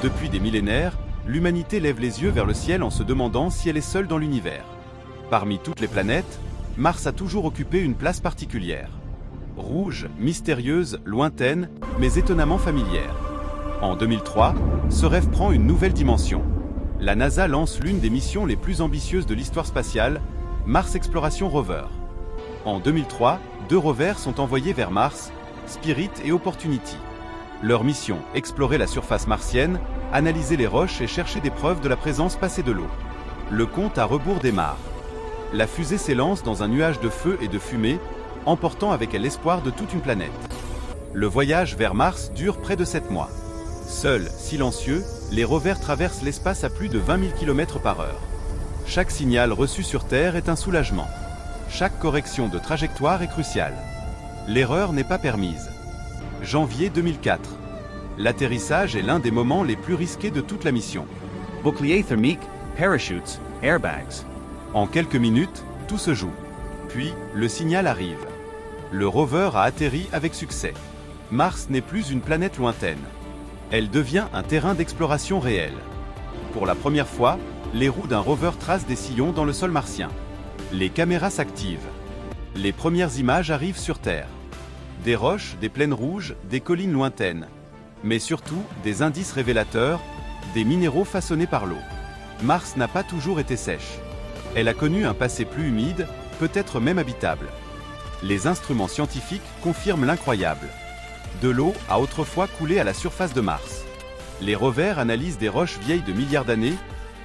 Depuis des millénaires, l'humanité lève les yeux vers le ciel en se demandant si elle est seule dans l'univers. Parmi toutes les planètes, Mars a toujours occupé une place particulière. Rouge, mystérieuse, lointaine, mais étonnamment familière. En 2003, ce rêve prend une nouvelle dimension. La NASA lance l'une des missions les plus ambitieuses de l'histoire spatiale, Mars Exploration Rover. En 2003, 2 rovers sont envoyés vers Mars, Spirit et Opportunity. Leur mission, explorer la surface martienne, analyser les roches et chercher des preuves de la présence passée de l'eau. Le compte à rebours démarre. La fusée s'élance dans un nuage de feu et de fumée, emportant avec elle l'espoir de toute une planète. Le voyage vers Mars dure près de 7 mois. Seuls, silencieux, les rovers traversent l'espace à plus de 20 000 km/h. Chaque signal reçu sur Terre est un soulagement. Chaque correction de trajectoire est cruciale. L'erreur n'est pas permise. Janvier 2004. L'atterrissage est l'un des moments les plus risqués de toute la mission. Bouclier thermique, parachutes, airbags. En quelques minutes, tout se joue. Puis, le signal arrive. Le rover a atterri avec succès. Mars n'est plus une planète lointaine. Elle devient un terrain d'exploration réel. Pour la première fois, les roues d'un rover tracent des sillons dans le sol martien. Les caméras s'activent. Les premières images arrivent sur Terre. Des roches, des plaines rouges, des collines lointaines. Mais surtout, des indices révélateurs, des minéraux façonnés par l'eau. Mars n'a pas toujours été sèche. Elle a connu un passé plus humide, peut-être même habitable. Les instruments scientifiques confirment l'incroyable. De l'eau a autrefois coulé à la surface de Mars. Les rovers analysent des roches vieilles de milliards d'années,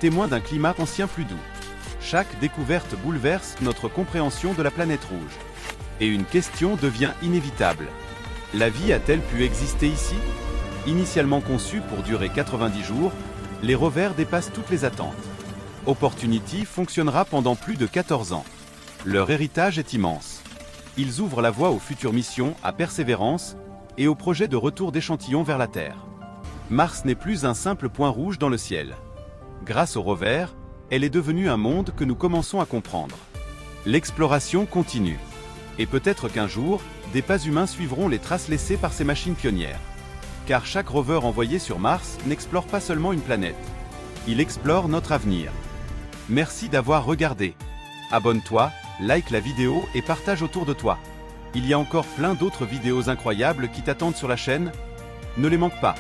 témoins d'un climat ancien plus doux. Chaque découverte bouleverse notre compréhension de la planète rouge. Et une question devient inévitable. La vie a-t-elle pu exister ici? Initialement conçus pour durer 90 jours, les rovers dépassent toutes les attentes. Opportunity fonctionnera pendant plus de 14 ans. Leur héritage est immense. Ils ouvrent la voie aux futures missions à Persévérance et au projet de retour d'échantillons vers la Terre. Mars n'est plus un simple point rouge dans le ciel. Grâce au rover, elle est devenue un monde que nous commençons à comprendre. L'exploration continue. Et peut-être qu'un jour, des pas humains suivront les traces laissées par ces machines pionnières. Car chaque rover envoyé sur Mars n'explore pas seulement une planète. Il explore notre avenir. Merci d'avoir regardé. Abonne-toi, like la vidéo et partage autour de toi. Il y a encore plein d'autres vidéos incroyables qui t'attendent sur la chaîne. Ne les manque pas.